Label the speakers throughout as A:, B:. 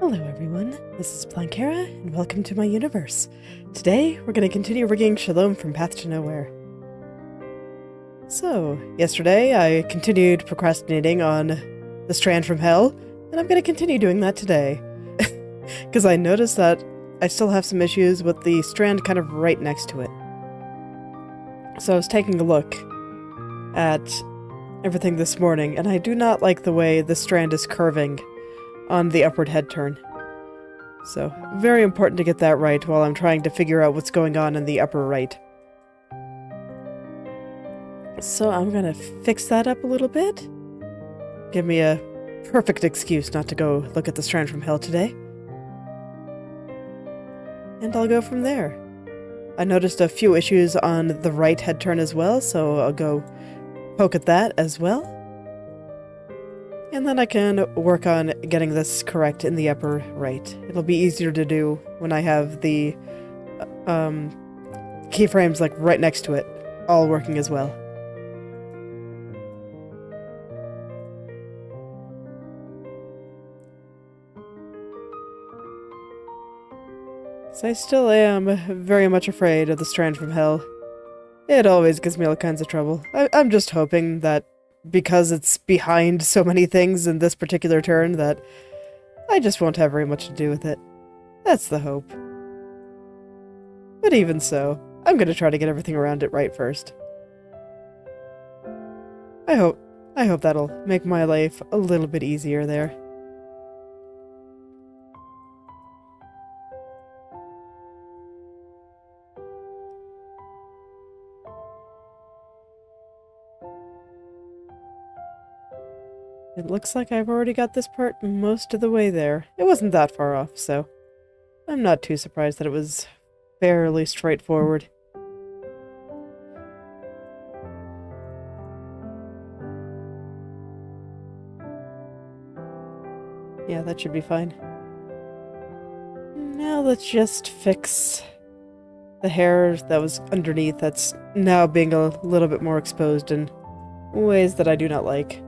A: Hello everyone, this is Blankera, and welcome to my universe. Today, we're going to continue rigging Shalom from Path to Nowhere. So, yesterday I continued procrastinating on the strand from hell, and I'm going to continue doing that today. Because I noticed that I still have some issues with the strand kind of right next to it. So I was taking a look at everything this morning, and I do not like the way the strand is curving on the upward head turn. So, very important to get that right while I'm trying to figure out what's going on in the upper right. So I'm gonna fix that up a little bit. Give me a perfect excuse not to go look at the strand from hell today. And I'll go from there. I noticed a few issues on the right head turn as well, so I'll go poke at that as well. And then I can work on getting this correct in the upper right. It'll be easier to do when I have the keyframes like right next to it, all working as well. So I still am very much afraid of the strand from hell. It always gives me all kinds of trouble. I'm just hoping that because it's behind so many things in this particular turn that I just won't have very much to do with it. That's the hope. But even so, I'm gonna try to get everything around it right first. I hope that'll make my life a little bit easier there. It looks like I've already got this part most of the way there. It wasn't that far off, so I'm not too surprised that it was fairly straightforward. Yeah, that should be fine. Now let's just fix the hair that was underneath that's now being a little bit more exposed in ways that I do not like.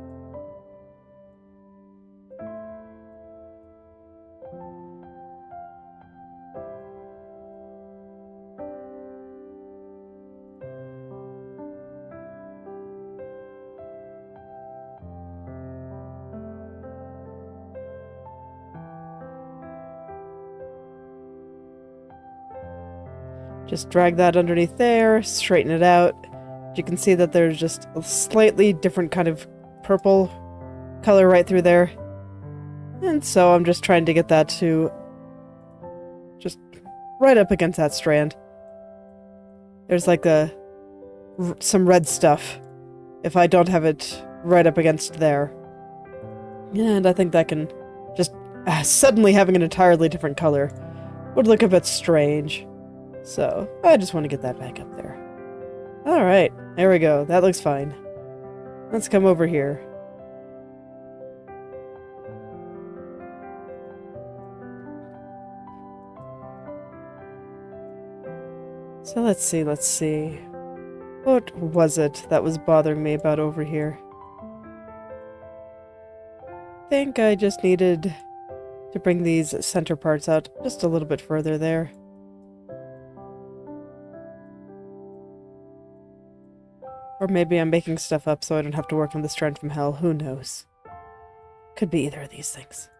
A: Just drag that underneath there, straighten it out. You can see that there's just a slightly different kind of purple color right through there. And so I'm just trying to get that to just right up against that strand. There's like some red stuff if I don't have it right up against there. And I think that can just suddenly having an entirely different color would look a bit strange. So, I just want to get that back up there. Alright, there we go. That looks fine. Let's come over here. So let's see. What was it that was bothering me about over here? I think I just needed to bring these center parts out just a little bit further there. Or maybe I'm making stuff up so I don't have to work on the strand from hell. Who knows? Could be either of these things.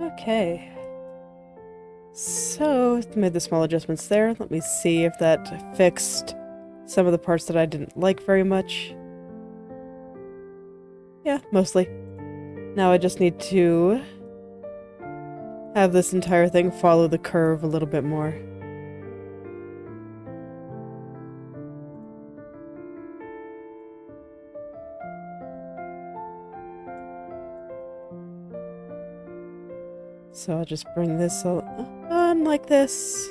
A: Okay. So, made the small adjustments there. Let me see if that fixed some of the parts that I didn't like very much. Yeah, mostly. Now I just need to have this entire thing follow the curve a little bit more. So I'll just bring this on like this.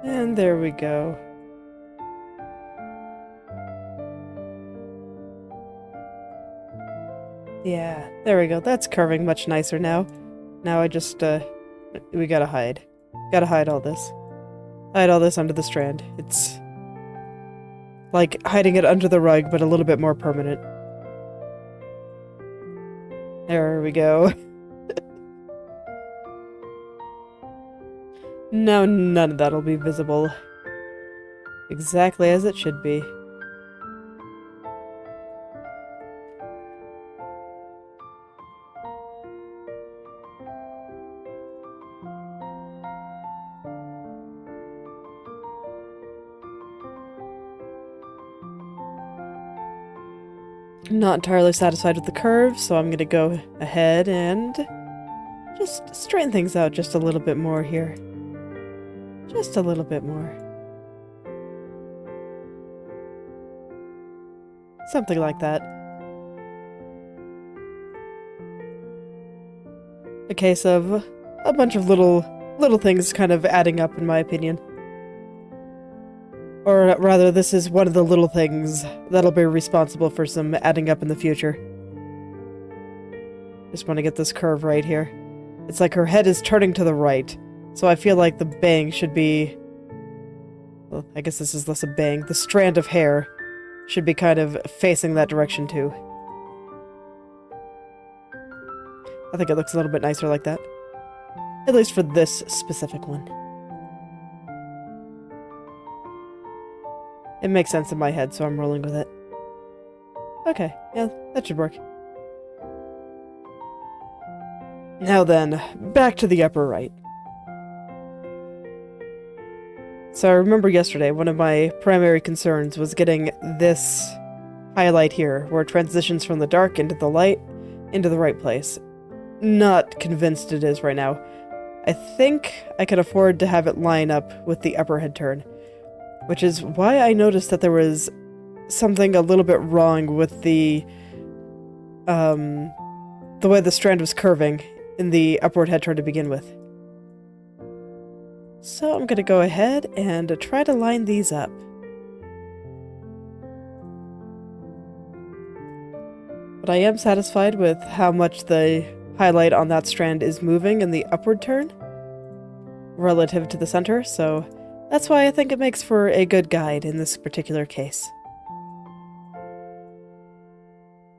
A: And there we go. Yeah, there we go. That's curving much nicer now. Now I just, we gotta hide. Gotta hide all this. Hide all this under the strand. It's like hiding it under the rug, but a little bit more permanent. There we go. Now none of that'll be visible. Exactly as it should be. I'm not entirely satisfied with the curve, so I'm gonna go ahead and just straighten things out just a little bit more here. Just a little bit more. Something like that. A case of a bunch of little things kind of adding up, in my opinion. Or rather, this is one of the little things that'll be responsible for some adding up in the future. Just want to get this curve right here. It's like her head is turning to the right, so I feel like the bang should be... Well, I guess this is less a bang. The strand of hair should be kind of facing that direction too. I think it looks a little bit nicer like that. At least for this specific one. It makes sense in my head, so I'm rolling with it. Okay, yeah, that should work. Now then, back to the upper right. So I remember yesterday, one of my primary concerns was getting this highlight here, where it transitions from the dark into the light, into the right place. Not convinced it is right now. I think I can afford to have it line up with the upper head turn. Which is why I noticed that there was something a little bit wrong with the way the strand was curving in the upward head turn to begin with. So I'm going to go ahead and try to line these up. But I am satisfied with how much the highlight on that strand is moving in the upward turn relative to the center, so that's why I think it makes for a good guide in this particular case.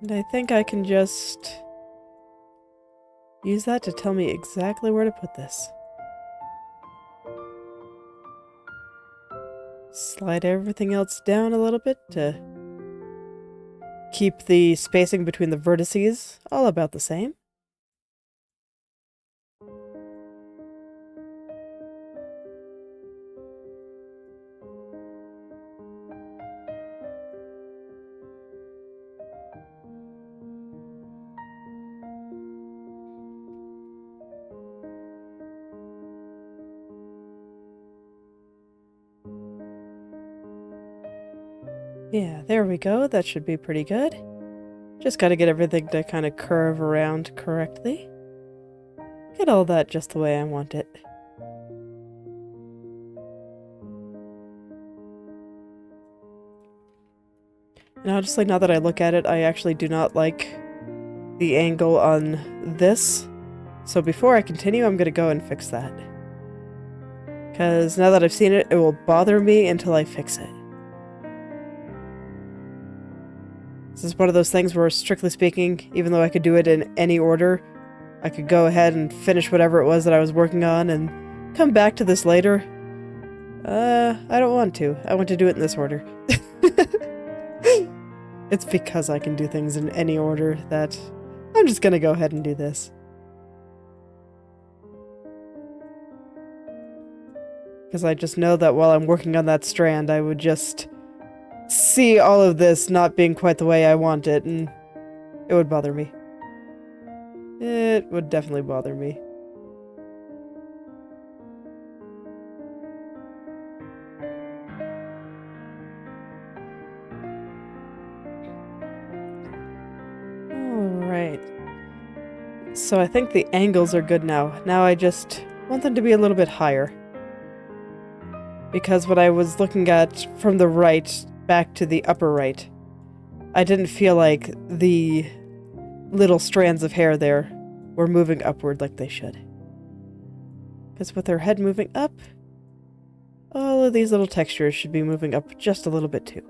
A: And I think I can just use that to tell me exactly where to put this. Slide everything else down a little bit to keep the spacing between the vertices all about the same. Yeah, there we go. That should be pretty good. Just gotta get everything to kind of curve around correctly. Get all that just the way I want it. And honestly, now that I look at it, I actually do not like the angle on this. So before I continue, I'm gonna go and fix that. Because now that I've seen it, it will bother me until I fix it. This is one of those things where, strictly speaking, even though I could do it in any order, I could go ahead and finish whatever it was that I was working on and come back to this later. I don't want to. I want to do it in this order. It's because I can do things in any order that I'm just gonna go ahead and do this. Because I just know that while I'm working on that strand, I would just see all of this not being quite the way I want it, and it would bother me. It would definitely bother me. Alright. So I think the angles are good now. Now I just want them to be a little bit higher. Because when I was looking at from the right back to the upper right, I didn't feel like the little strands of hair there were moving upward like they should. Because with her head moving up, all of these little textures should be moving up just a little bit too.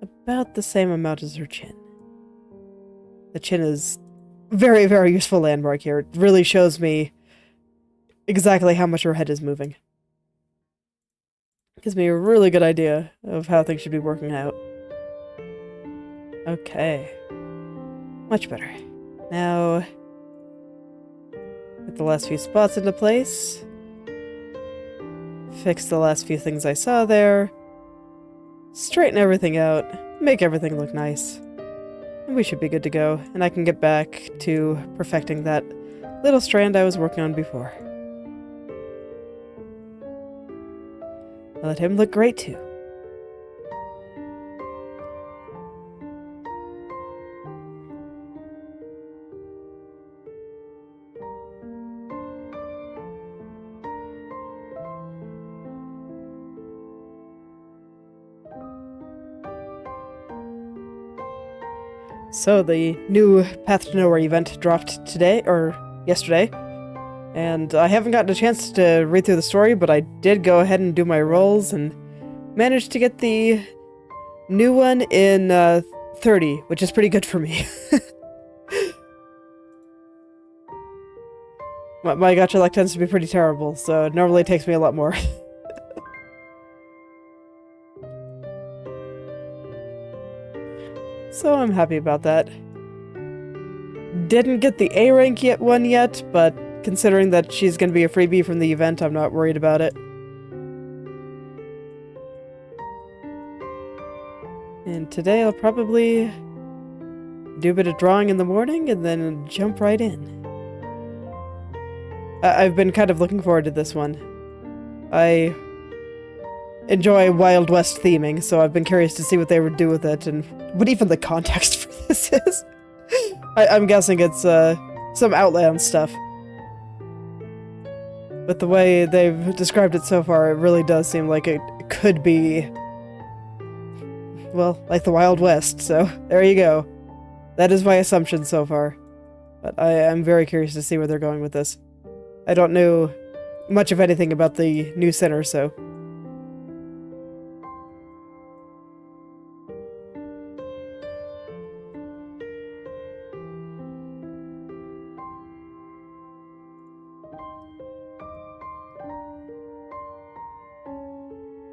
A: About the same amount as her chin. The chin is very, very useful landmark here. It really shows me exactly how much her head is moving. Gives me a really good idea of how things should be working out. Okay. Much better. Now, get the last few spots into place. Fix the last few things I saw there. Straighten everything out. Make everything look nice. And we should be good to go. And I can get back to perfecting that little strand I was working on before. Let him look great too. So the new Path to Nowhere event dropped today, or yesterday. And I haven't gotten a chance to read through the story, but I did go ahead and do my rolls and managed to get the new one in 30, which is pretty good for me. My gacha luck tends to be pretty terrible, so it normally takes me a lot more. So I'm happy about that. Didn't get the A rank one yet, but considering that she's going to be a freebie from the event, I'm not worried about it. And today I'll probably do a bit of drawing in the morning and then jump right in. I've been kind of looking forward to this one. I enjoy Wild West theming, so I've been curious to see what they would do with it and what even the context for this is. I'm guessing it's some Outland stuff. But the way they've described it so far, it really does seem like it could be, well, like the Wild West, so there you go. That is my assumption so far. But I am very curious to see where they're going with this. I don't know much of anything about the new center, so...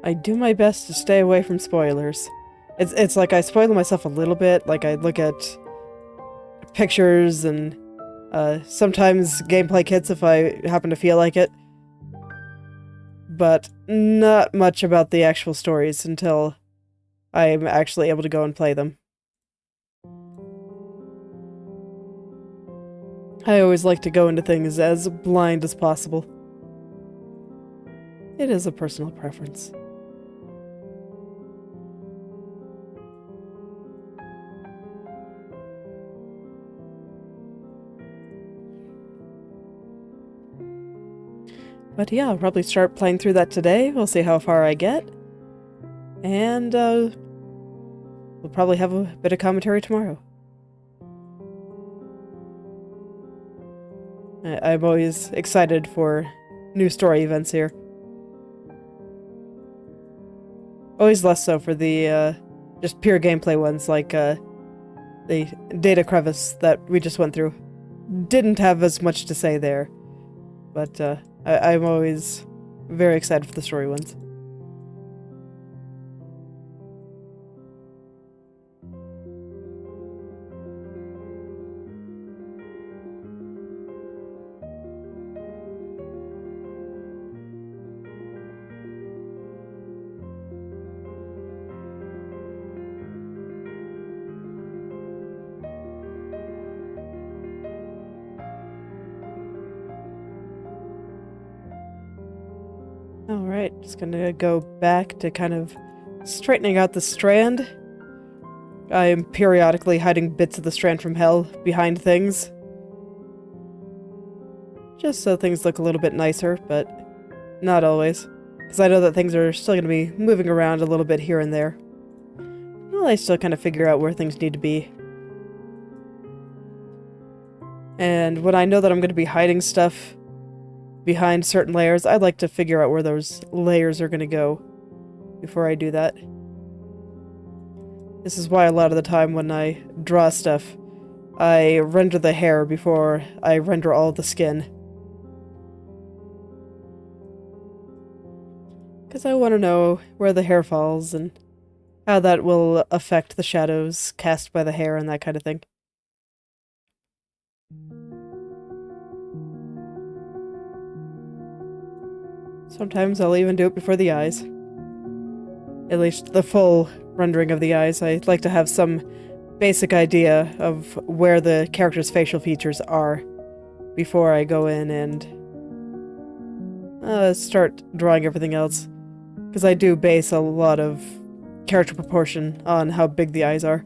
A: I do my best to stay away from spoilers. It's like I spoil myself a little bit, like I look at pictures and sometimes gameplay kits if I happen to feel like it. But not much about the actual stories until I'm actually able to go and play them. I always like to go into things as blind as possible. It is a personal preference. But yeah, I'll probably start playing through that today. We'll see how far I get. And we'll probably have a bit of commentary tomorrow. I'm always excited for new story events here. Always less so for the just pure gameplay ones, like the Data Crevice that we just went through. Didn't have as much to say there, but I'm always very excited for the story ones. Alright, just gonna go back to kind of straightening out the strand. I am periodically hiding bits of the strand from hell behind things. Just so things look a little bit nicer, but not always. Because I know that things are still gonna be moving around a little bit here and there. Well, I still kind of figure out where things need to be. And when I know that I'm going to be hiding stuff behind certain layers, I'd like to figure out where those layers are going to go before I do that. This is why a lot of the time when I draw stuff, I render the hair before I render all of the skin. Because I want to know where the hair falls and how that will affect the shadows cast by the hair and that kind of thing. Sometimes I'll even do it before the eyes. At least the full rendering of the eyes. I like to have some basic idea of where the character's facial features are before I go in and start drawing everything else. Because I do base a lot of character proportion on how big the eyes are.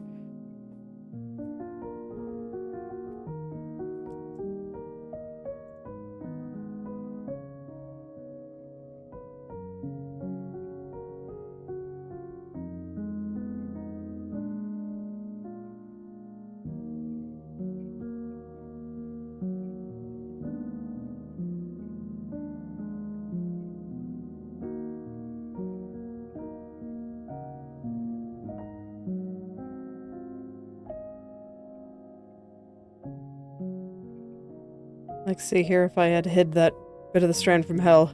A: Let's see here, if I had hid that bit of the strand from hell,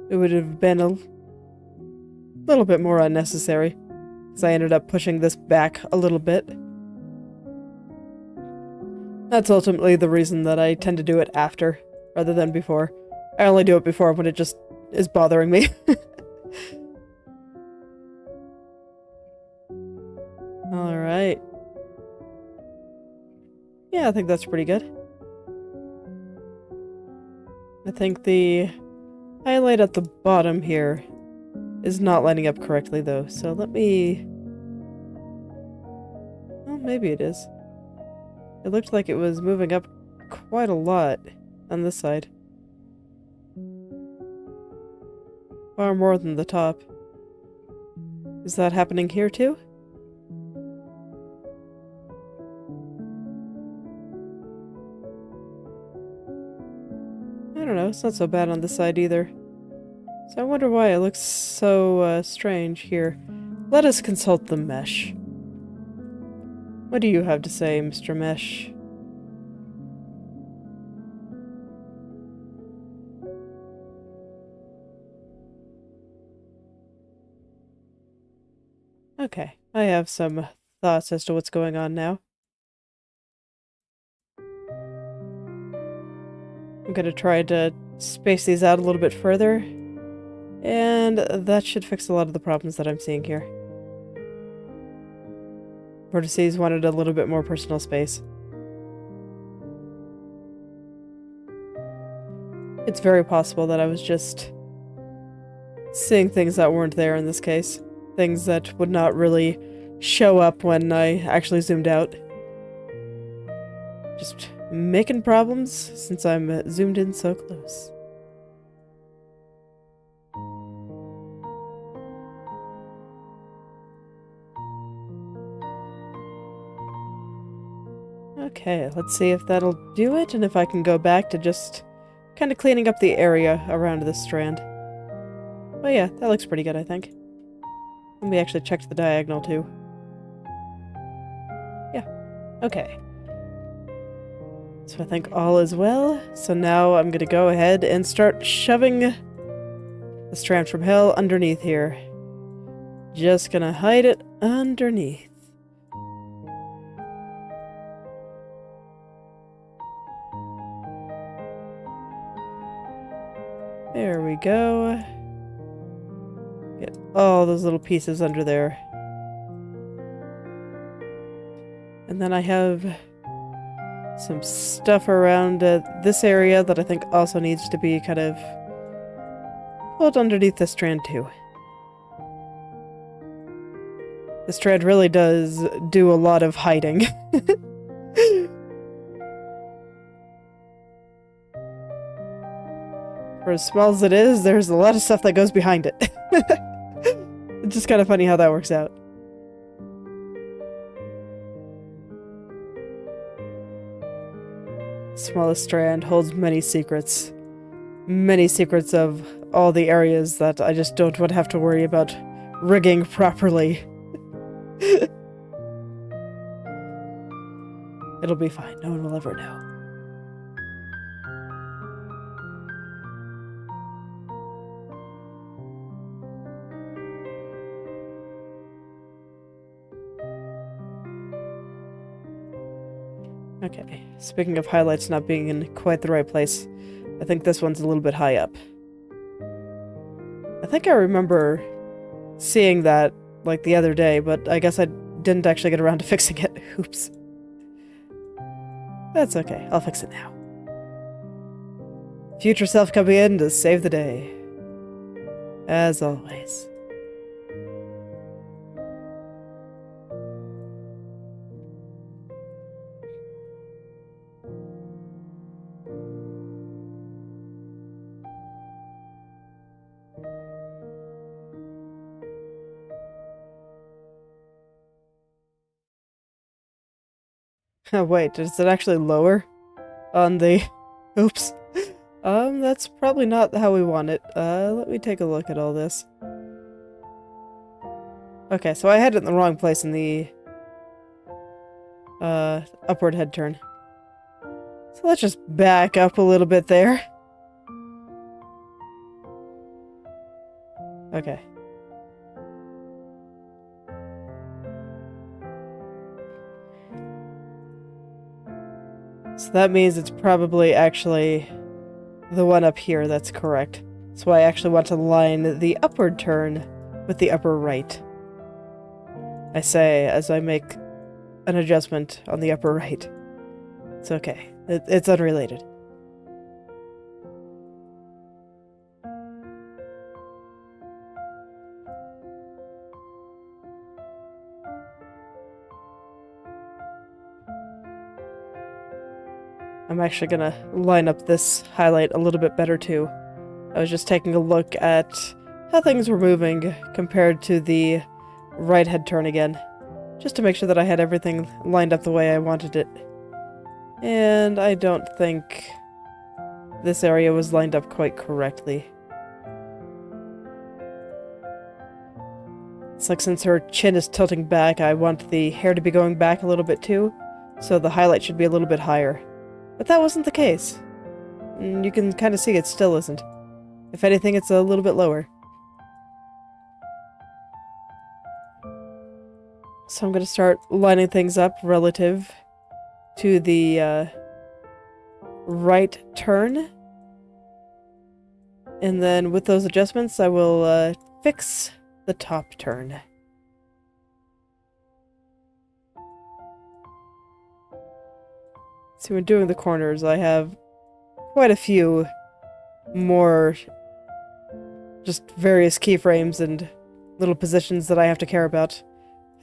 A: it would have been a little bit more unnecessary, because I ended up pushing this back a little bit. That's ultimately the reason that I tend to do it after, rather than before. I only do it before when it just is bothering me. Alright. Yeah, I think that's pretty good. I think the highlight at the bottom here is not lining up correctly, though, so let me... Well, maybe it is. It looked like it was moving up quite a lot on this side. Far more than the top. Is that happening here, too? I don't know, it's not so bad on this side either. So I wonder why it looks so strange here. Let us consult the mesh. What do you have to say, Mr. Mesh? Okay, I have some thoughts as to what's going on now. I'm gonna try to space these out a little bit further, and that should fix a lot of the problems that I'm seeing here. Vertices wanted a little bit more personal space. It's very possible that I was just seeing things that weren't there in this case. Things that would not really show up when I actually zoomed out. Just making problems since I'm zoomed in so close. Okay, let's see if that'll do it, and if I can go back to just kind of cleaning up the area around this strand. But yeah, that looks pretty good, I think. Let me actually check the diagonal, too. Yeah, okay. So I think all is well. So now I'm gonna go ahead and start shoving the strand from hell underneath here. Just gonna hide it underneath. There we go. Get all those little pieces under there. And then I have some stuff around this area that I think also needs to be kind of pulled underneath this strand too. The strand really does do a lot of hiding. For as small as it is, there's a lot of stuff that goes behind it. It's just kind of funny how that works out. Smallest strand holds many secrets. Many secrets of all the areas that I just don't want to have to worry about rigging properly. It'll be fine. No one will ever know. Okay, speaking of highlights not being in quite the right place, I think this one's a little bit high up. I think I remember seeing that, like, the other day, but I guess I didn't actually get around to fixing it. Oops. That's okay, I'll fix it now. Future self coming in to save the day. As always. Oh, wait, is it actually lower on the... Oops. That's probably not how we want it. Let me take a look at all this. Okay, so I had it in the wrong place in the... upward head turn. So let's just back up a little bit there. Okay. So that means it's probably actually the one up here that's correct. So I actually want to line the upward turn with the upper right. I say as I make an adjustment on the upper right. It's okay. It's unrelated. I'm actually gonna line up this highlight a little bit better too. I was just taking a look at how things were moving compared to the right head turn again, just to make sure that I had everything lined up the way I wanted it. And I don't think this area was lined up quite correctly. It's like since her chin is tilting back, I want the hair to be going back a little bit too, so the highlight should be a little bit higher. But that wasn't the case. You can kind of see it still isn't. If anything, it's a little bit lower. So I'm going to start lining things up relative to the right turn. And then with those adjustments, I will fix the top turn. So when doing the corners, I have quite a few more just various keyframes and little positions that I have to care about.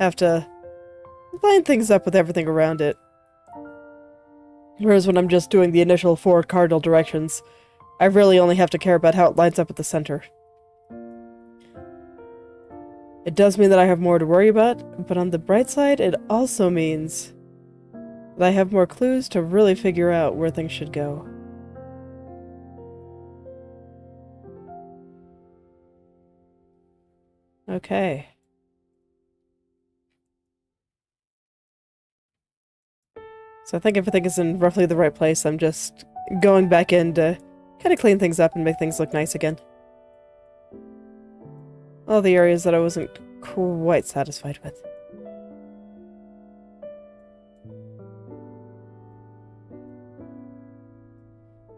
A: Have to line things up with everything around it. Whereas when I'm just doing the initial 4 cardinal directions, I really only have to care about how it lines up at the center. It does mean that I have more to worry about, but on the bright side, it also means that I have more clues to really figure out where things should go. Okay. So I think everything is in roughly the right place. I'm just going back in to kind of clean things up and make things look nice again. All the areas that I wasn't quite satisfied with.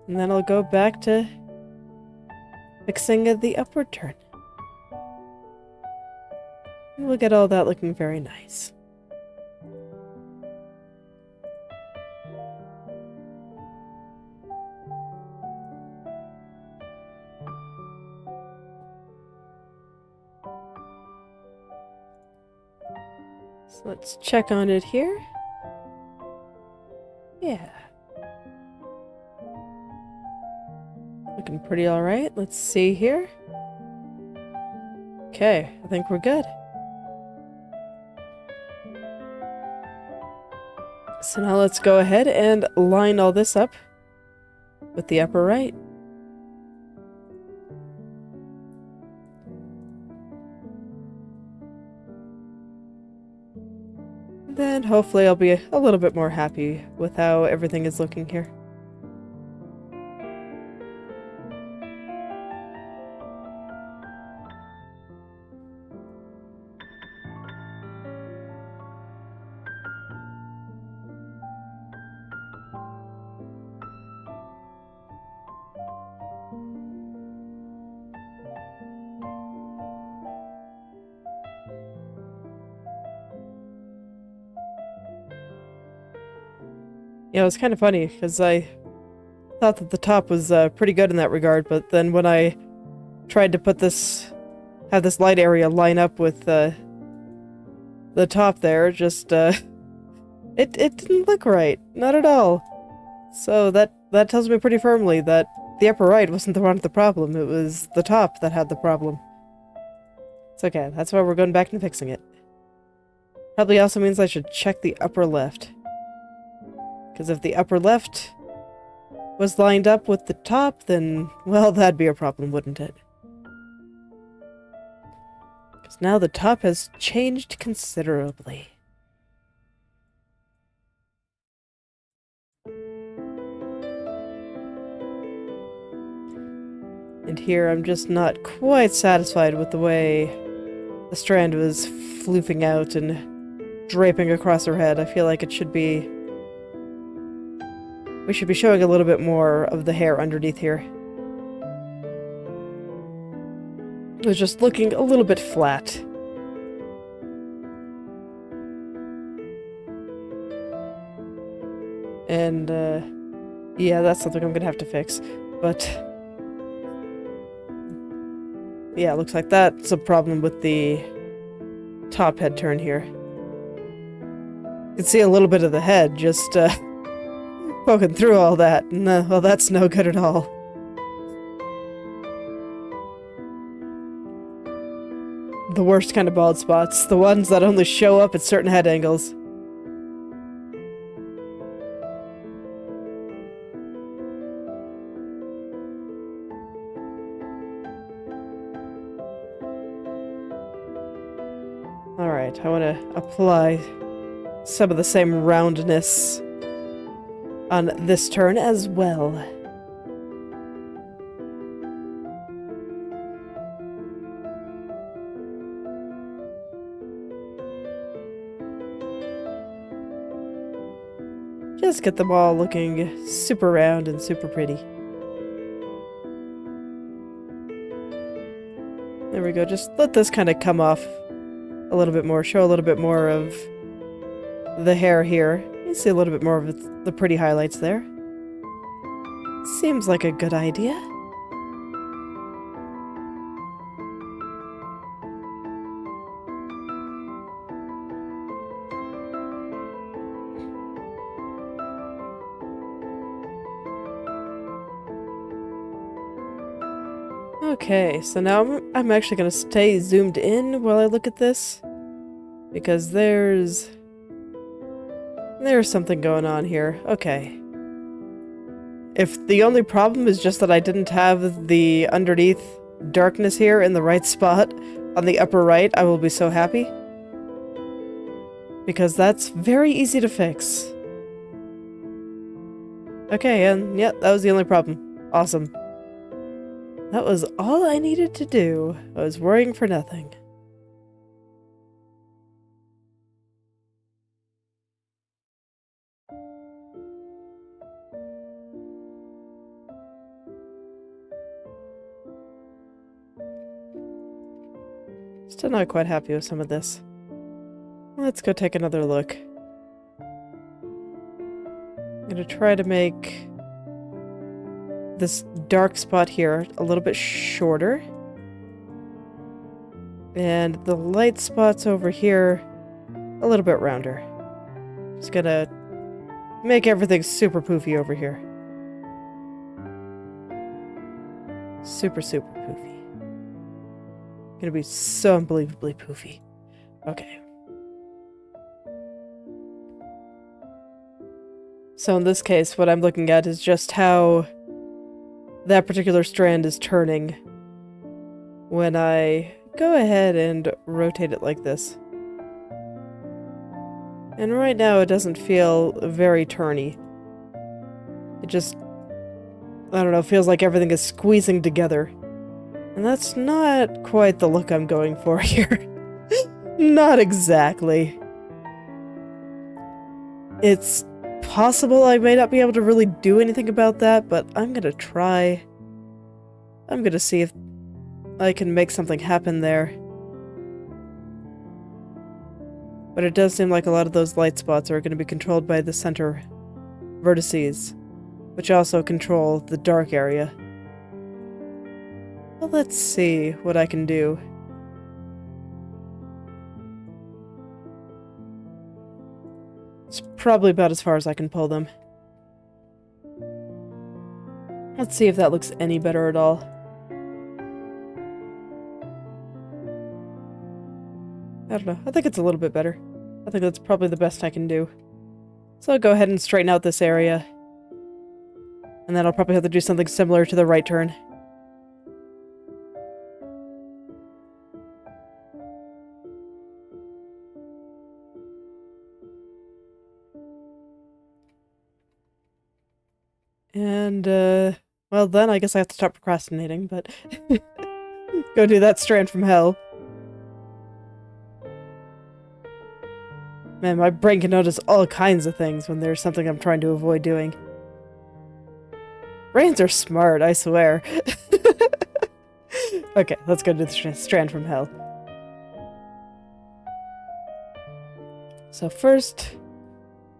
A: And then I'll go back to fixing the upward turn. And we'll get all that looking very nice. So let's check on it here. Yeah. Looking pretty alright. Let's see here. Okay, I think we're good. So now let's go ahead and line all this up with the upper right. Then hopefully I'll be a little bit more happy with how everything is looking here. You know, it's kind of funny, because I thought that the top was pretty good in that regard, but then when I tried to have this light area line up with the top there, just, it didn't look right. Not at all. So that tells me pretty firmly that the upper right wasn't the one with the problem, it was the top that had the problem. It's okay, that's why we're going back and fixing it. Probably also means I should check the upper left. Because if the upper left was lined up with the top, then, well, that'd be a problem, wouldn't it? Because now the top has changed considerably. And here I'm just not quite satisfied with the way the strand was floofing out and draping across her head. I feel like it should be... we should be showing a little bit more of the hair underneath here. It was just looking a little bit flat. And, yeah, that's something I'm gonna have to fix. But, yeah, it looks like that's a problem with the top head turn here. You can see a little bit of the head just, poking through all that. No, well, that's no good at all. The worst kind of bald spots. The ones that only show up at certain head angles. Alright, I want to apply some of the same roundness on this turn as well. Just get them all looking super round and super pretty. There we go, just let this kind of come off a little bit more, show a little bit more of the hair here. You see a little bit more of the pretty highlights there. Seems like a good idea. Okay, so now I'm actually going to stay zoomed in while I look at this. Because there's something going on here. Okay. If the only problem is just that I didn't have the underneath darkness here in the right spot on the upper right, I will be so happy. Because that's very easy to fix. Okay, and yeah, that was the only problem. Awesome. That was all I needed to do. I was worrying for nothing. Still not quite happy with some of this. Let's go take another look. I'm gonna try to make this dark spot here a little bit shorter. And the light spots over here a little bit rounder. Just gonna make everything super poofy over here. Super, super poofy. Gonna be so unbelievably poofy. Okay. So in this case, what I'm looking at is just how that particular strand is turning when I go ahead and rotate it like this. And right now it doesn't feel very turny. It just, I don't know, feels like everything is squeezing together. And that's not quite the look I'm going for here. Not exactly. It's possible I may not be able to really do anything about that, but I'm gonna try. I'm gonna see if I can make something happen there. But it does seem like a lot of those light spots are going to be controlled by the center vertices, which also control the dark area. Well, let's see what I can do. It's probably about as far as I can pull them. Let's see if that looks any better at all. I don't know. I think it's a little bit better. I think that's probably the best I can do. So I'll go ahead and straighten out this area. And then I'll probably have to do something similar to the right turn. And, well then I guess I have to stop procrastinating, but go do that strand from hell. Man, my brain can notice all kinds of things when there's something I'm trying to avoid doing. Brains are smart, I swear. Okay, let's go do the strand from hell. So first,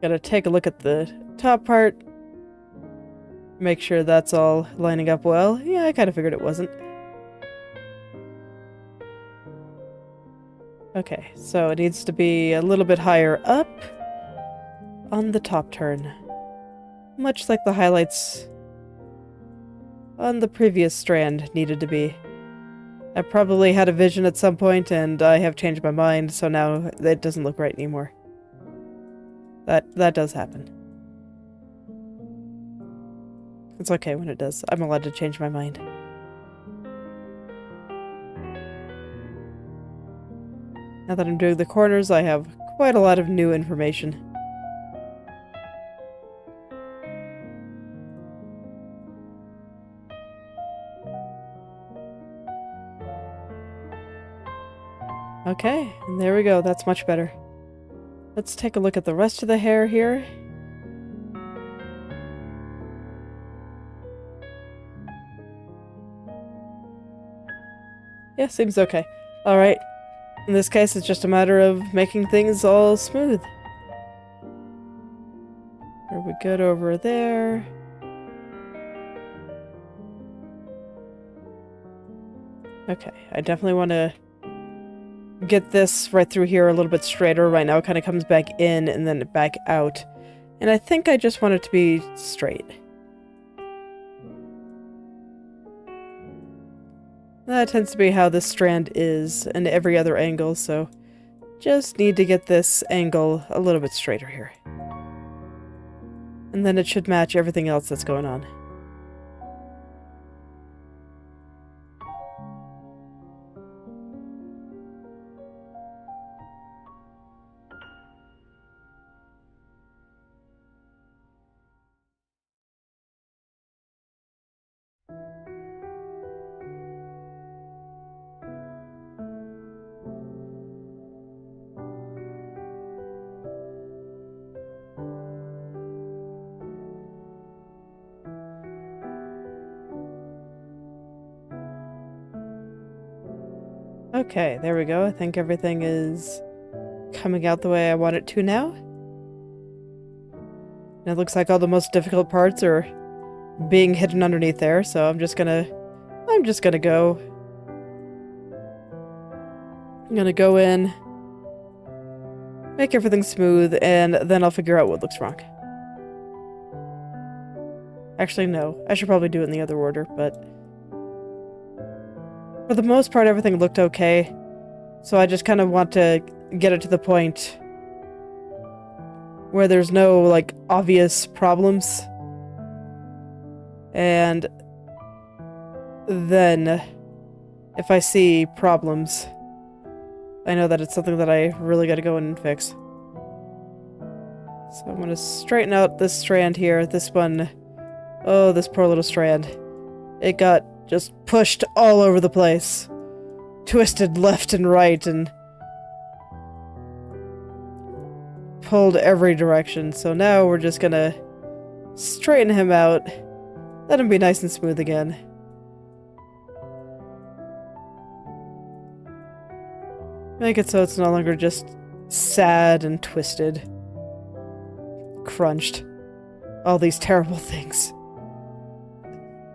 A: gotta take a look at the top part. Make sure that's all lining up well. Yeah, I kind of figured it wasn't. Okay, so it needs to be a little bit higher up on the top turn. Much like the highlights on the previous strand needed to be. I probably had a vision at some point and I have changed my mind, so now it doesn't look right anymore. That does happen. It's okay when it does. I'm allowed to change my mind. Now that I'm doing the corners, I have quite a lot of new information. Okay, and there we go. That's much better. Let's take a look at the rest of the hair here. Yeah, seems okay. Alright. In this case, it's just a matter of making things all smooth. Are we good over there? Okay, I definitely want to get this right through here a little bit straighter. Right now it kind of comes back in and then back out. And I think I just want it to be straight. That tends to be how this strand is in every other angle, so just need to get this angle a little bit straighter here. And then it should match everything else that's going on. Okay, there we go. I think everything is coming out the way I want it to now. And it looks like all the most difficult parts are being hidden underneath there, so I'm just gonna go. I'm gonna go in, make everything smooth, and then I'll figure out what looks wrong. Actually, no. I should probably do it in the other order, but for the most part, everything looked okay. So I just kind of want to get it to the point where there's no, like, obvious problems. And then if I see problems, I know that it's something that I really gotta go in and fix. So I'm gonna straighten out this strand here. This one, oh, this poor little strand. It got just pushed all over the place. Twisted left and right and pulled every direction. So now we're just gonna straighten him out. Let him be nice and smooth again. Make it so it's no longer just sad and twisted. Crunched. All these terrible things.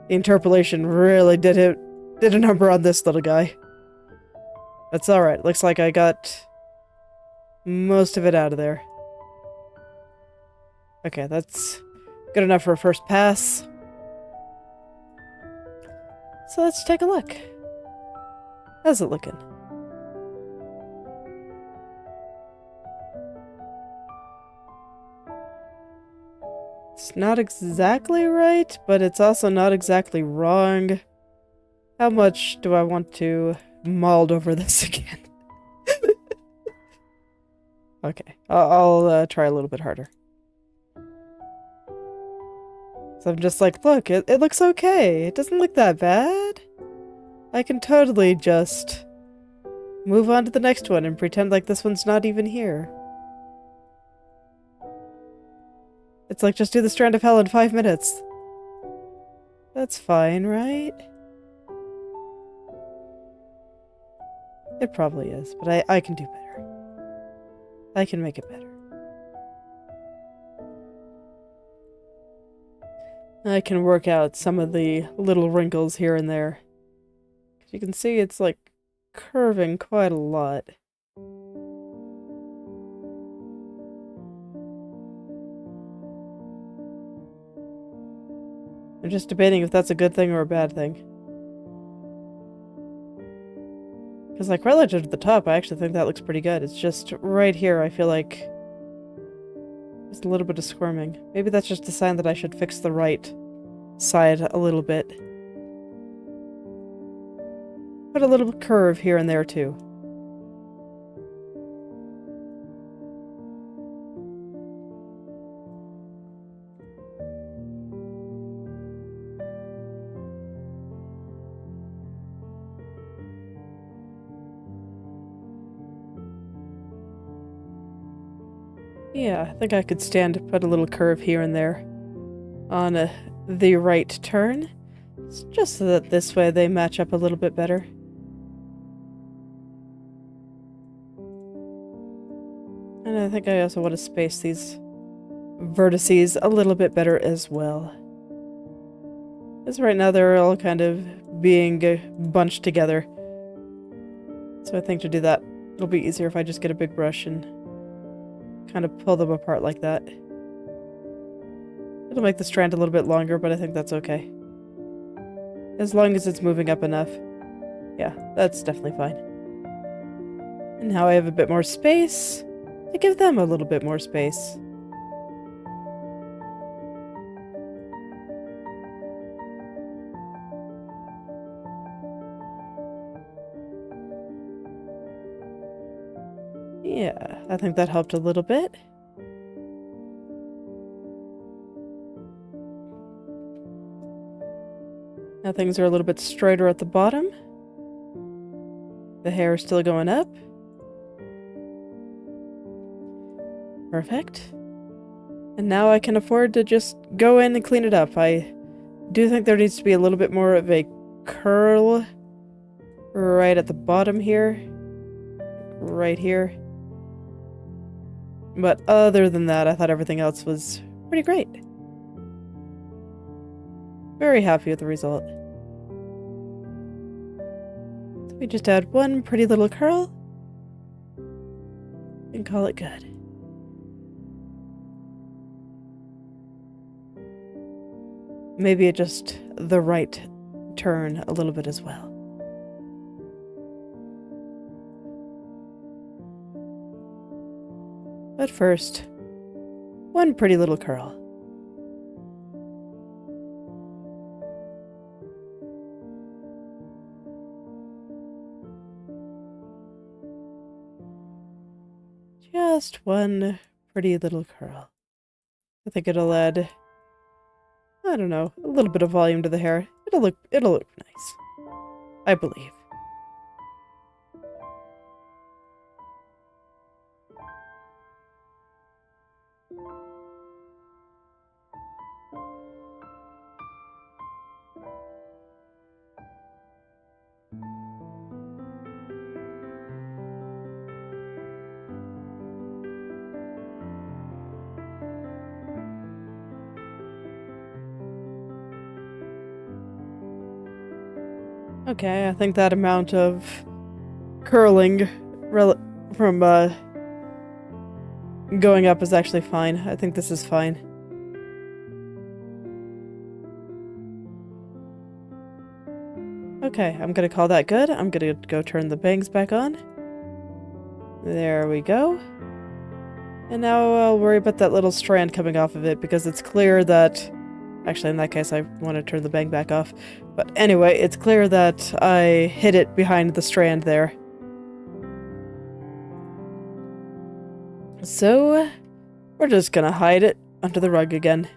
A: The interpolation really did a number on this little guy. That's alright. Looks like I got most of it out of there. Okay, that's good enough for a first pass. So let's take a look. How's it looking? It's not exactly right, but it's also not exactly wrong. How much do I want to mold over this again? Okay, I'll try a little bit harder. So I'm just like, look, it looks okay. It doesn't look that bad. I can totally just move on to the next one and pretend like this one's not even here. It's like, just do the Strand of Hell in 5 minutes. That's fine, right? It probably is, but I can do better. I can make it better. I can work out some of the little wrinkles here and there. As you can see, it's like curving quite a lot. I'm just debating if that's a good thing or a bad thing. Because like relative to the top, I actually think that looks pretty good. It's just right here, I feel like there's a little bit of squirming. Maybe that's just a sign that I should fix the right side a little bit. Put a little curve here and there too. Yeah, I think I could stand to put a little curve here and there on the right turn. It's just so that this way they match up a little bit better. And I think I also want to space these vertices a little bit better as well. Because right now they're all kind of being bunched together. So I think to do that, it'll be easier if I just get a big brush and kind of pull them apart like that. It'll make the strand a little bit longer, but I think that's okay. As long as it's moving up enough. Yeah, that's definitely fine. And now I have a bit more space to give them a little bit more space. Yeah, I think that helped a little bit. Now things are a little bit straighter at the bottom. The hair is still going up. Perfect. And now I can afford to just go in and clean it up. I do think there needs to be a little bit more of a curl right at the bottom here. Right here. But other than that, I thought everything else was pretty great. Very happy with the result. So we just add one pretty little curl and call it good. Maybe adjust the right turn a little bit as well. But first, one pretty little curl. just one pretty little curl. I think it'll add, I don't know, a little bit of volume to the hair. It'll look nice. I believe. Okay, I think that amount of curling from going up is actually fine. I think this is fine. Okay, I'm gonna call that good. I'm gonna go turn the bangs back on. There we go. And now I'll worry about that little strand coming off of it, because it's clear that... Actually, in that case, I want to turn the bang back off. But anyway, it's clear that I hid it behind the strand there. So, we're just gonna hide it under the rug again.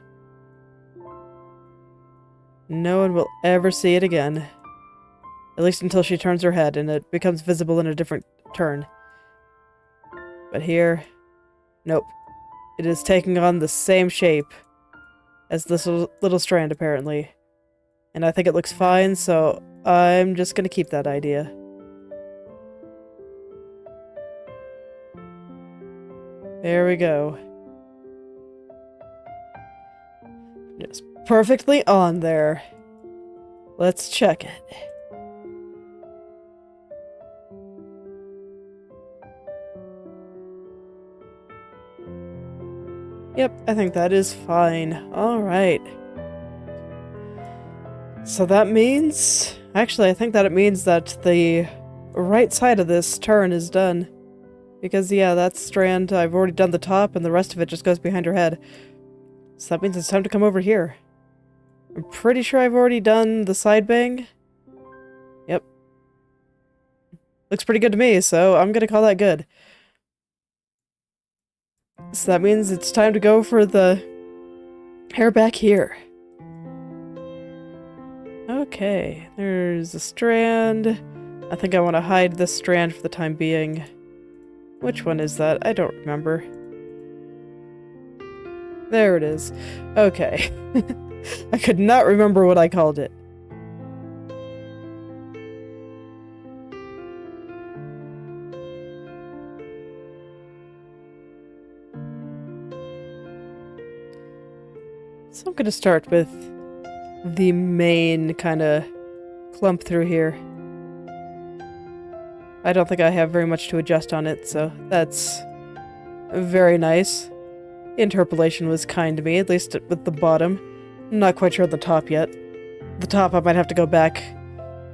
A: No one will ever see it again. At least until she turns her head and it becomes visible in a different turn. But here, nope. It is taking on the same shape as this little strand, apparently. And I think it looks fine, so I'm just gonna keep that idea. There we go. Just perfectly on there. Let's check it. Yep, I think that is fine. Alright. So that means... Actually, I think that it means that the right side of this turn is done. Because, yeah, that strand, I've already done the top, and the rest of it just goes behind her head. So that means it's time to come over here. I'm pretty sure I've already done the side bang. Yep. Looks pretty good to me, so I'm gonna call that good. So that means it's time to go for the hair back here. Okay, there's a strand. I think I want to hide this strand for the time being. Which one is that? I don't remember. There it is. Okay. I could not remember what I called it. So I'm going to start with the main kind of clump through here. I don't think I have very much to adjust on it, so that's very nice. Interpolation was kind to me, at least with the bottom. I'm not quite sure on the top yet. The top I might have to go back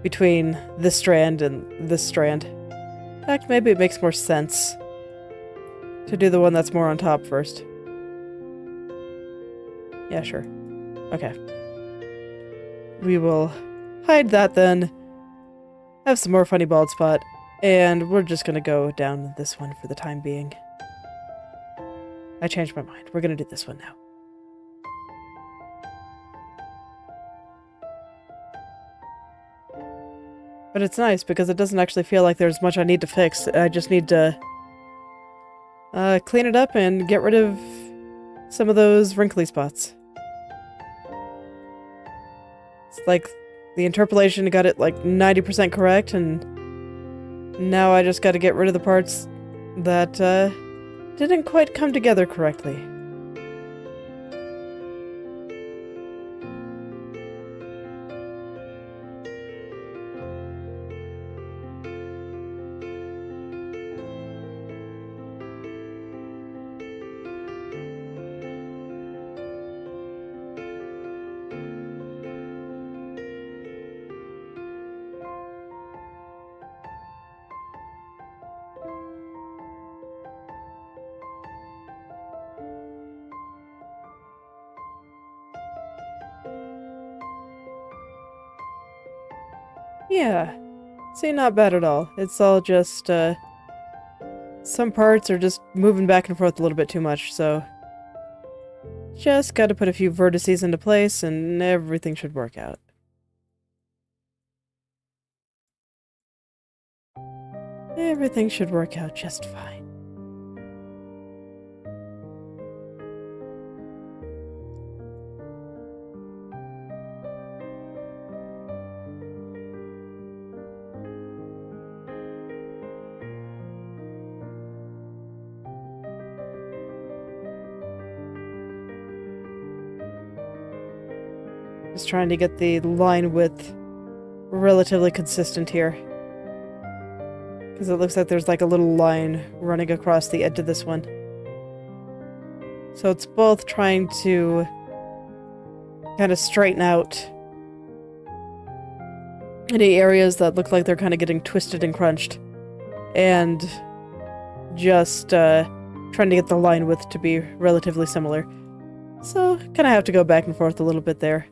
A: between this strand and this strand. In fact, maybe it makes more sense to do the one that's more on top first. Yeah, sure. Okay. We will hide that then. Have some more funny bald spot. And we're just gonna go down this one for the time being. I changed my mind. We're gonna do this one now. But it's nice because it doesn't actually feel like there's much I need to fix. I just need to clean it up and get rid of some of those wrinkly spots. It's like the interpolation got it like 90% correct, and now I just got to get rid of the parts that didn't quite come together correctly. Yeah. See, not bad at all. It's all just, some parts are just moving back and forth a little bit too much, so just gotta put a few vertices into place and everything should work out. Everything should work out just fine. Just trying to get the line width relatively consistent here. Because it looks like there's like a little line running across the edge of this one. So it's both trying to kind of straighten out any areas that look like they're kind of getting twisted and crunched. And just trying to get the line width to be relatively similar. So kind of have to go back and forth a little bit there.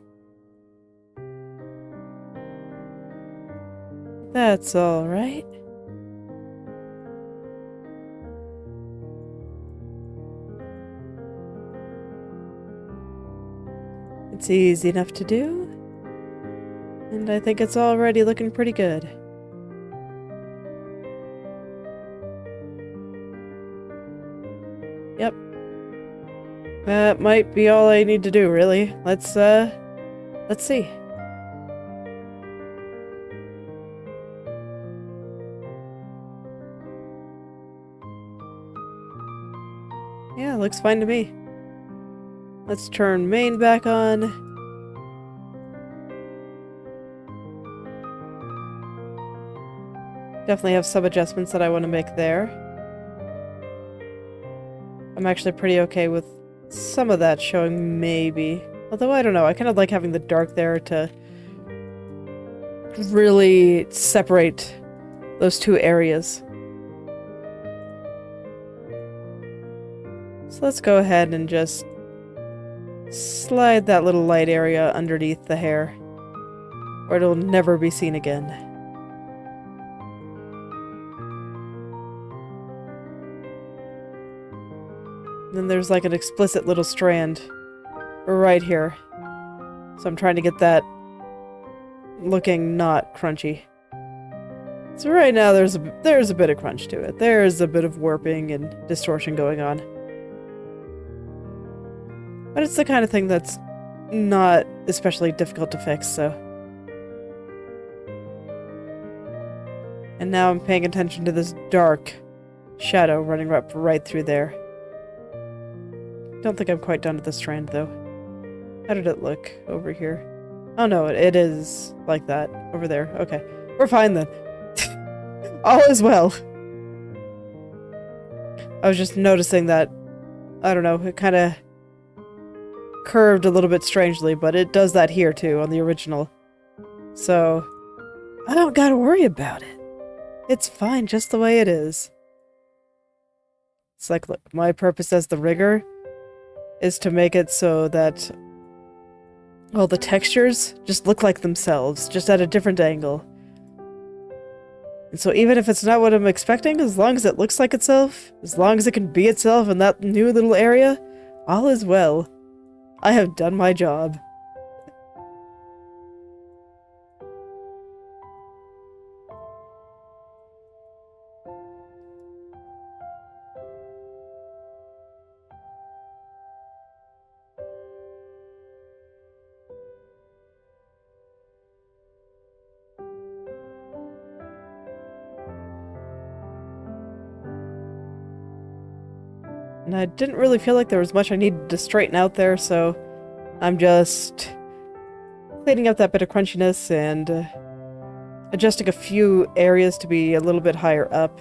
A: That's all right. It's easy enough to do, and I think it's already looking pretty good. Yep. That might be all I need to do, really. Let's see. Yeah, looks fine to me. Let's turn main back on. Definitely have some adjustments that I want to make there. I'm actually pretty okay with some of that showing, maybe. Although, I don't know, I kind of like having the dark there to really separate those two areas. So let's go ahead and just slide that little light area underneath the hair, where it'll never be seen again. Then there's like an explicit little strand right here. So I'm trying to get that looking not crunchy. So right now there's a bit of crunch to it. There's a bit of warping and distortion going on. But it's the kind of thing that's not especially difficult to fix, so. And now I'm paying attention to this dark shadow running up right through there. Don't think I'm quite done with the strand, though. How did it look over here? Oh no, it is like that. Over there. Okay. We're fine then. All is well. I was just noticing that, I don't know, it kind of curved a little bit strangely, but it does that here too on the original. So I don't gotta worry about it. It's fine just the way it is. It's like, look, my purpose as the rigger is to make it so that all the textures just look like themselves, just at a different angle. And so even if it's not what I'm expecting, as long as it looks like itself, as long as it can be itself in that new little area, all is well. I have done my job. And I didn't really feel like there was much I needed to straighten out there, so I'm just cleaning up that bit of crunchiness and adjusting a few areas to be a little bit higher up.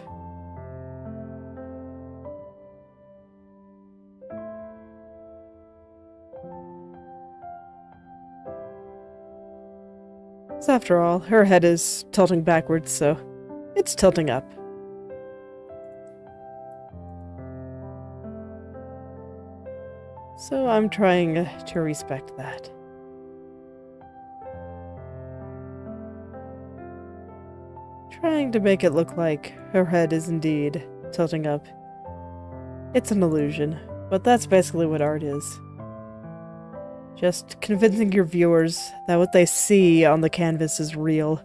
A: So after all, her head is tilting backwards, so it's tilting up. So I'm trying to respect that. Trying to make it look like her head is indeed tilting up. It's an illusion, but that's basically what art is. Just convincing your viewers that what they see on the canvas is real.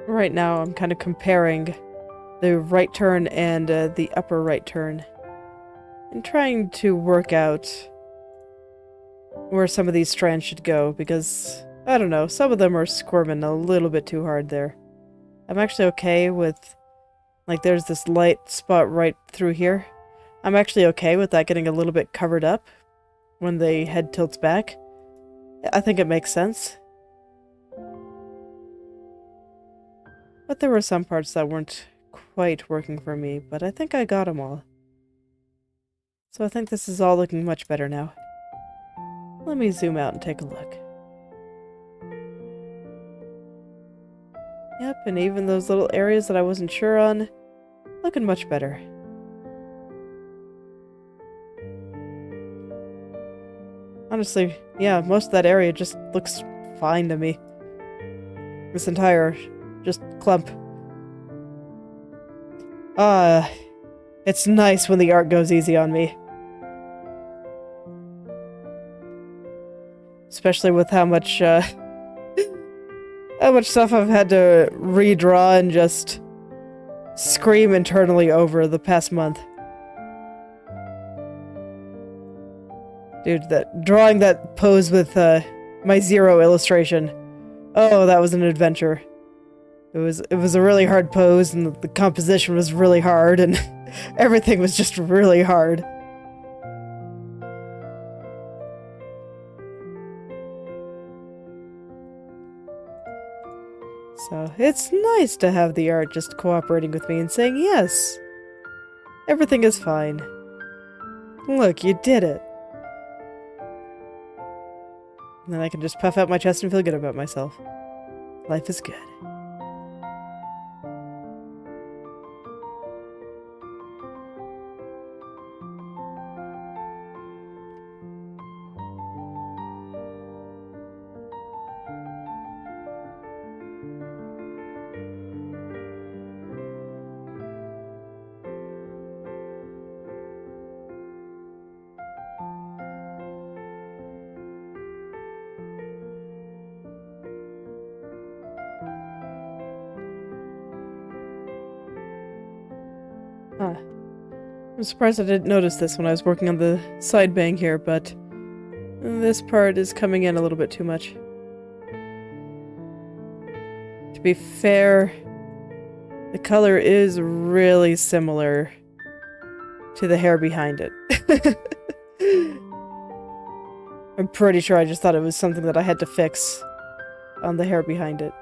A: Right now, I'm kind of comparing the right turn and the upper right turn, and trying to work out where some of these strands should go, because, I don't know, some of them are squirming a little bit too hard there. I'm actually okay with, like, there's this light spot right through here. I'm actually okay with that getting a little bit covered up when the head tilts back. I think it makes sense. But there were some parts that weren't quite working for me, but I think I got them all. So I think this is all looking much better now. Let me zoom out and take a look. Yep, and even those little areas that I wasn't sure on, looking much better. Honestly, yeah, most of that area just looks fine to me. This entire just clump. It's nice when the art goes easy on me. Especially with how much stuff I've had to redraw and just scream internally over the past month. Dude, drawing that pose with my zero illustration. Oh, that was an adventure. It was a really hard pose, and the composition was really hard, and everything was just really hard. So, it's nice to have the art just cooperating with me and saying, yes, everything is fine. Look, you did it. And then I can just puff out my chest and feel good about myself. Life is good. I'm surprised I didn't notice this when I was working on the side bang here, but this part is coming in a little bit too much. To be fair, the color is really similar to the hair behind it. I'm pretty sure I just thought it was something that I had to fix on the hair behind it.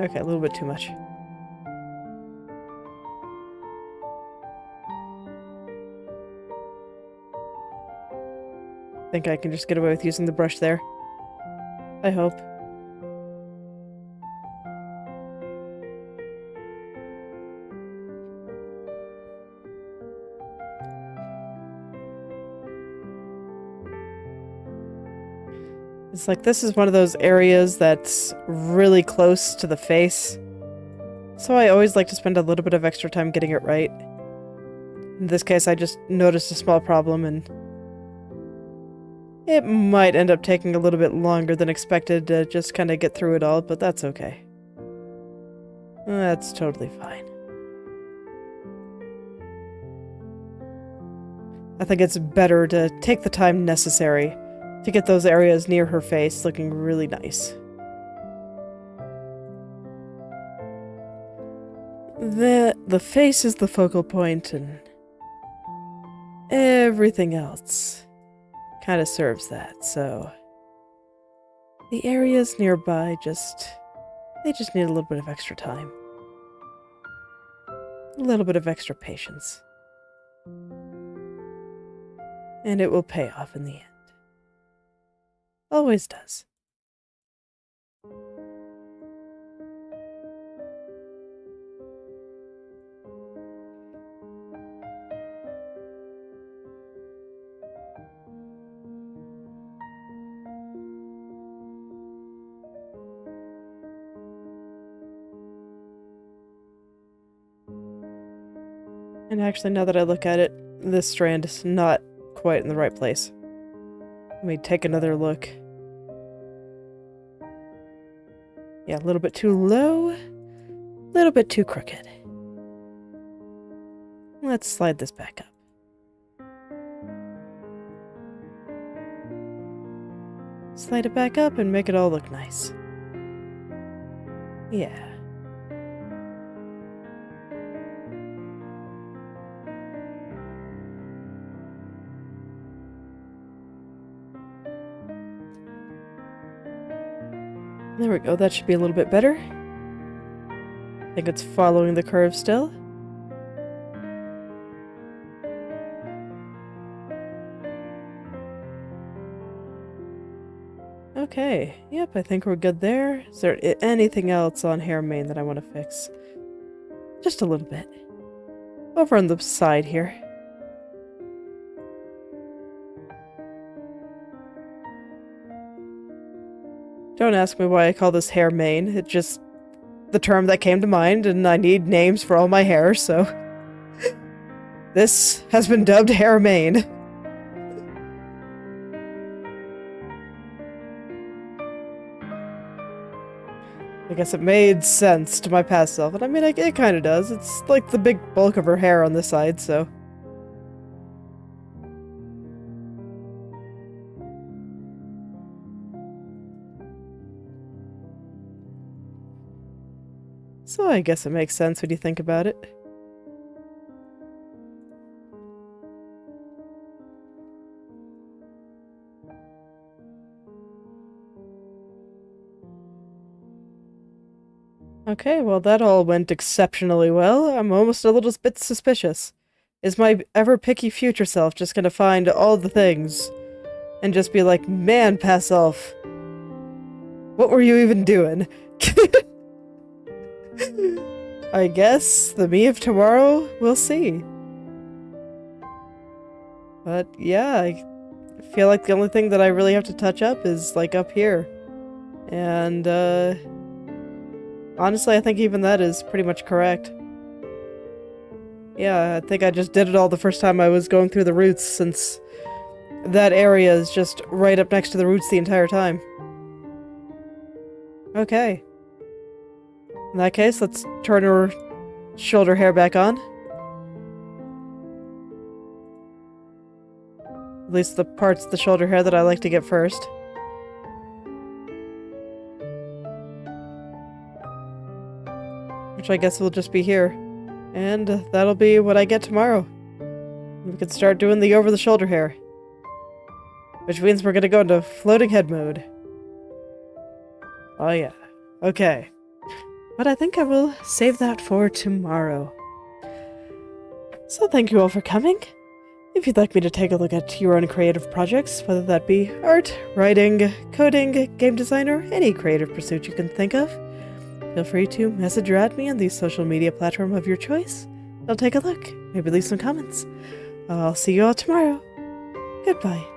A: Okay, a little bit too much. I think I can just get away with using the brush there. I hope. It's like this is one of those areas that's really close to the face. So I always like to spend a little bit of extra time getting it right. In this case, I just noticed a small problem, and it might end up taking a little bit longer than expected to just kind of get through it all, but that's okay. That's totally fine. I think it's better to take the time necessary to get those areas near her face looking really nice. The face is the focal point, and everything else kind of serves that, so the areas nearby they just need a little bit of extra time. A little bit of extra patience. And it will pay off in the end. Always does. And actually, now that I look at it, this strand is not quite in the right place. Let me take another look. Yeah, a little bit too low, a little bit too crooked. Let's slide this back up. Slide it back up and make it all look nice. Yeah. There we go, that should be a little bit better. I think it's following the curve still. Okay, yep, I think we're good there. Is there anything else on hair mane that I want to fix? Just a little bit. Over on the side here. Don't ask me why I call this hair mane. It's just the term that came to mind, and I need names for all my hair, so... This has been dubbed hair mane. I guess it made sense to my past self, and I mean, it kind of does. It's like the big bulk of her hair on this side, so... So I guess it makes sense when you think about it. Okay, well that all went exceptionally well. I'm almost a little bit suspicious. Is my ever-picky future self just gonna find all the things and just be like, man, past self, what were you even doing? I guess the me of tomorrow will see. But yeah, I feel like the only thing that I really have to touch up is like up here. And honestly, I think even that is pretty much correct. Yeah, I think I just did it all the first time I was going through the roots, since that area is just right up next to the roots the entire time. Okay. In that case, let's turn her shoulder hair back on. At least the parts of the shoulder hair that I like to get first. Which I guess will just be here. And that'll be what I get tomorrow. We can start doing the over-the-shoulder hair. Which means we're gonna go into floating head mode. Oh yeah. Okay. But I think I will save that for tomorrow. So thank you all for coming. If you'd like me to take a look at your own creative projects, whether that be art, writing, coding, game design, or any creative pursuit you can think of, feel free to message or add me on the social media platform of your choice. I'll take a look, maybe leave some comments. I'll see you all tomorrow. Goodbye.